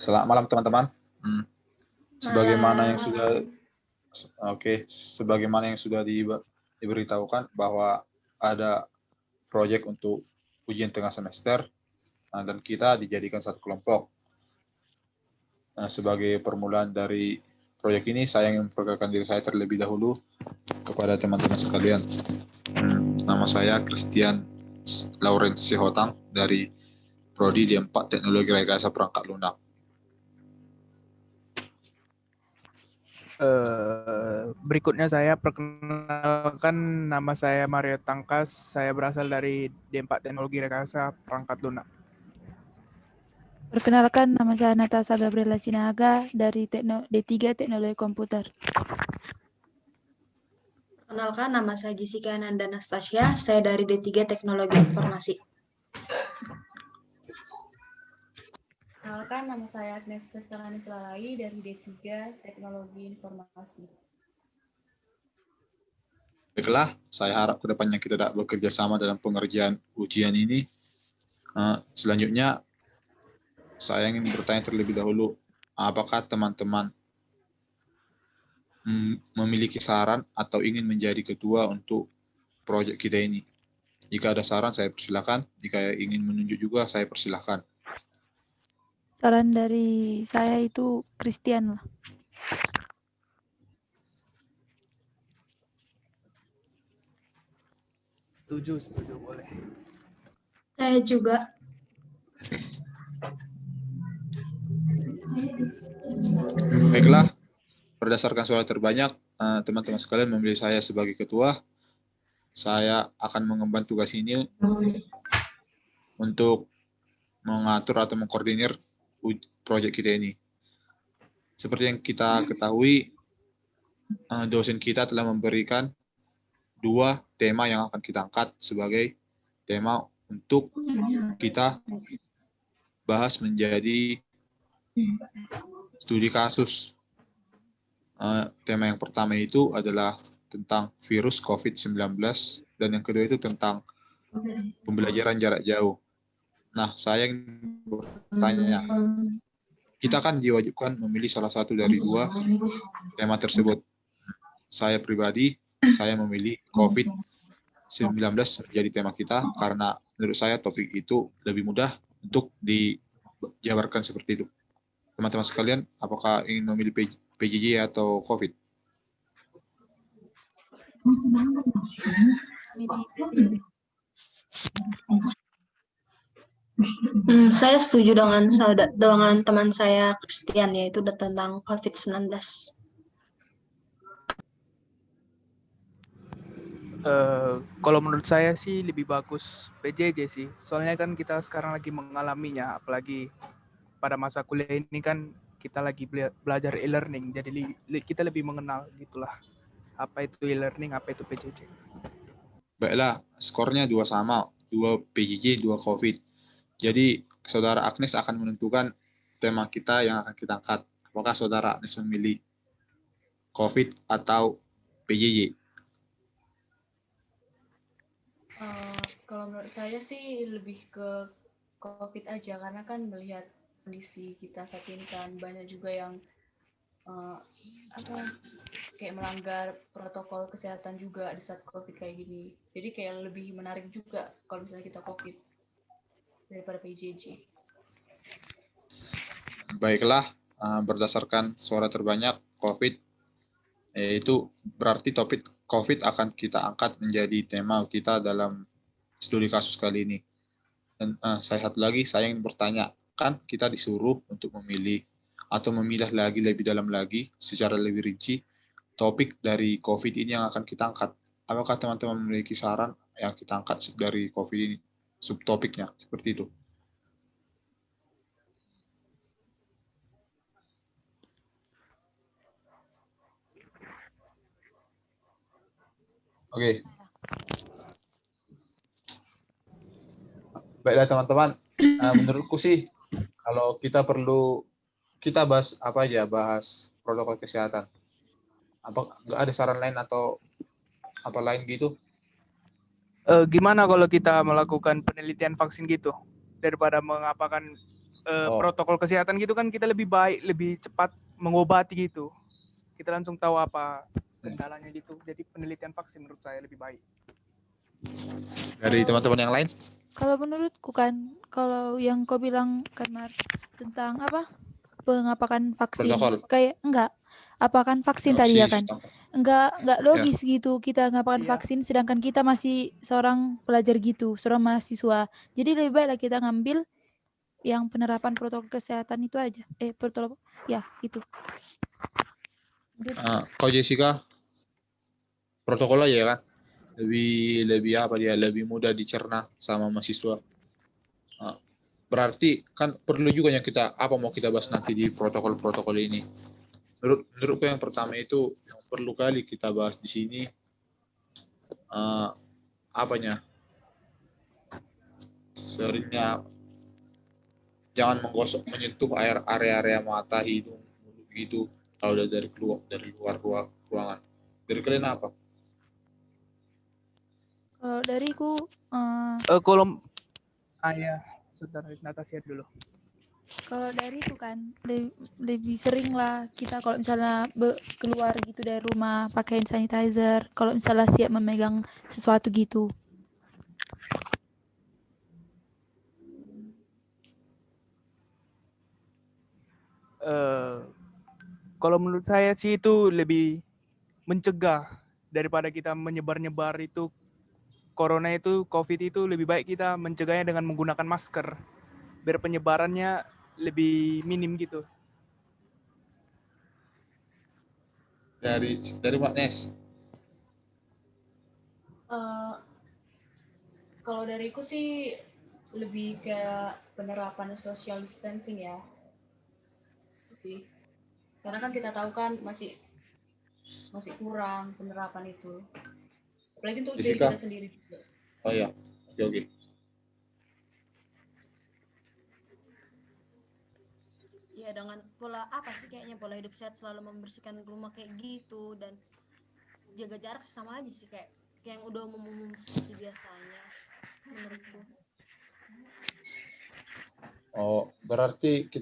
Selamat malam teman-teman. Sebagaimana yang sudah Malam. sebagaimana yang sudah diberitahukan bahwa ada proyek untuk ujian tengah semester, dan kita dijadikan satu kelompok. Sebagai permulaan dari proyek ini, saya ingin memperkenalkan diri saya terlebih dahulu kepada teman-teman sekalian. Nama saya Christian Lawrence Sihotang dari Prodi D4 Teknologi Rekayasa Perangkat Lunak. Berikutnya saya perkenalkan, nama saya Mario Tangkas, saya berasal dari D4 Teknologi Rekayasa Perangkat Lunak. Perkenalkan, nama saya Natasha Gabriela Sinaga dari D3 Teknologi Komputer. Perkenalkan, nama saya Jessica Ananda Anastasia, saya dari D3 Teknologi Informasi. Perkenalkan, nama saya Agnes Kestarani Selalai dari D3 Teknologi Informasi. Baiklah, saya harap kedepannya kita dapat bekerja sama dalam pengerjaan ujian ini. Selanjutnya, saya ingin bertanya terlebih dahulu, apakah teman-teman memiliki saran atau ingin menjadi ketua untuk proyek kita ini? Jika ada saran, saya persilakan. Jika ingin menunjuk juga, saya persilakan. Saran dari saya itu Christian lah. Setuju boleh. Saya juga. Baiklah, berdasarkan suara terbanyak, teman-teman sekalian memilih saya sebagai ketua. Saya akan mengemban tugas ini untuk mengatur atau mengkoordinir proyek kita ini. Seperti yang kita ketahui, dosen kita telah memberikan 2 tema yang akan kita angkat sebagai tema untuk kita bahas menjadi studi kasus. Tema yang pertama itu adalah tentang virus COVID-19 dan yang kedua itu tentang pembelajaran jarak jauh. Nah, saya ingin bertanya, kita kan diwajibkan memilih salah satu dari 2 tema tersebut. Saya pribadi, saya memilih COVID-19 menjadi tema kita karena menurut saya topik itu lebih mudah untuk dijabarkan seperti itu. Teman-teman sekalian, apakah ingin memilih PJJ atau COVID? Saya setuju dengan teman saya Christian, yaitu tentang COVID-19. Kalau menurut saya sih lebih bagus PJJ sih. Soalnya kan kita sekarang lagi mengalaminya, apalagi pada masa kuliah ini kan kita lagi belajar e-learning, jadi kita lebih mengenal gitulah apa itu e-learning, apa itu PJJ. Baiklah, skornya 2 sama, 2 PJJ, 2 COVID. Jadi, Saudara Agnes akan menentukan tema kita yang akan kita angkat. Apakah Saudara Agnes memilih COVID atau PJJ? Kalau menurut saya sih lebih ke COVID aja, karena kan melihat kondisi kita saat ini kan banyak juga yang kayak melanggar protokol kesehatan juga di saat COVID kayak gini. Jadi kayak lebih menarik juga kalau misalnya kita COVID daripada PJJ. Baiklah, berdasarkan suara terbanyak COVID, itu berarti topik COVID akan kita angkat menjadi tema kita dalam studi kasus kali ini. Dan saya ingin bertanya, kan kita disuruh untuk memilih atau memilah lagi lebih dalam lagi secara lebih rinci topik dari COVID ini yang akan kita angkat. Apakah teman-teman memiliki saran yang kita angkat dari COVID ini, subtopiknya, seperti itu? Oke. Baiklah teman-teman, menurutku sih kalau kita bahas apa aja, bahas protokol kesehatan. Apa nggak ada saran lain atau apa lain gitu? Gimana kalau kita melakukan penelitian vaksin gitu daripada mengapakan Oh. protokol kesehatan gitu kan kita lebih baik, lebih cepat mengobati gitu. Kita langsung tahu apa kendalanya gitu. Jadi penelitian vaksin menurut saya lebih baik. Dari teman-teman yang lain? Kalau menurutku kan, kalau yang kau bilang kan Mar, tentang apa? Pengapakan vaksin. Protokol. Kayak enggak. Apakan vaksin tadi ya kan? Enggak logis gitu kita ngapakan Iya. vaksin sedangkan kita masih seorang pelajar gitu, seorang mahasiswa. Jadi lebih baiklah kita ngambil yang penerapan protokol kesehatan itu aja. Protokol ya, itu. Kau Jessica, protokol aja ya kan? Lebih apa dia? Lebih mudah dicerna sama mahasiswa. Berarti kan perlu juga yang kita apa mau kita bahas nanti di protokol-protokol ini. Menurutku yang pertama itu yang perlu kali kita bahas di sini apanya? Seringnya jangan menyentuh area-area mata, hidung, mulut gitu kalau udah dari luar ruangan. Dari kalian apa? Kalau dariku Kolom ya, saudara Natasha dulu. kalau dari itu kan lebih sering lah kita kalau misalnya keluar gitu dari rumah pakai hand sanitizer. Kalau misalnya siap memegang sesuatu gitu. Kalau menurut saya sih itu lebih mencegah daripada kita menyebar-nyebar itu corona itu, COVID itu lebih baik kita mencegahnya dengan menggunakan masker biar penyebarannya lebih minim gitu. Dari Mbak Nes. Kalau dariku sih lebih kayak penerapan social distancing ya. Sih. Karena kan kita tahu kan masih kurang penerapan itu. Apalagi untuk diri Jessica? kita sendiri juga. Oh iya, oke. Ya dengan pola apa sih kayaknya pola hidup sehat selalu membersihkan rumah kayak gitu dan jaga jarak sama aja sih kayak yang udah umum seperti biasanya menurutku. Oh, berarti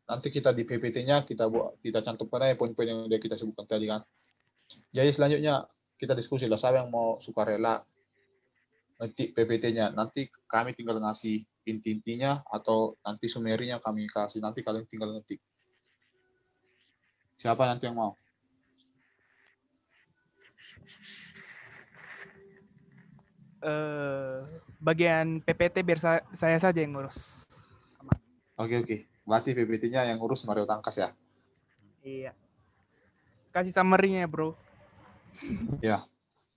nanti kita di PPT-nya kita cantumkan aja poin-poin yang udah kita sebutkan tadi kan. Jadi selanjutnya kita diskusi lah siapa yang mau sukarela ngetik PPT-nya. Nanti kami tinggal ngasih inti-intinya atau nanti summary-nya kami kasih. Nanti kalian tinggal ngetik. Siapa nanti yang mau? Bagian PPT biar saya saja yang ngurus. Oke. Berarti PPT-nya yang ngurus Mario Tangkas ya? Iya. Kasih summary-nya, bro. Ya.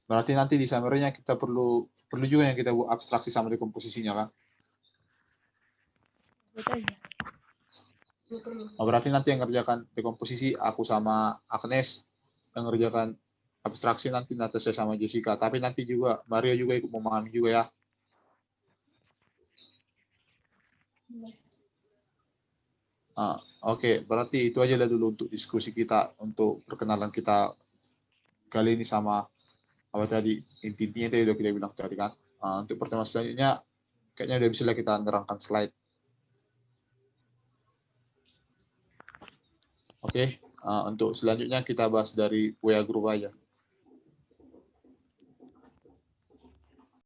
Berarti nanti di summary-nya kita perlu juga yang kita buat abstraksi sama dekomposisinya kan? Betul aja. Oh, berarti nanti yang ngerjakan dekomposisi aku sama Agnes, yang ngerjakan abstraksi nanti Natasha sama Jessica. Tapi nanti juga Mario juga ikut memahami juga ya. Oke, berarti itu aja lah dulu untuk diskusi kita, untuk perkenalan kita kali ini sama apa tadi, intinya tadi udah kita bilang tadi kan. Untuk pertemuan selanjutnya, kayaknya udah bisa lah kita nerangkan slide. Oke, untuk selanjutnya kita bahas dari WA Group aja.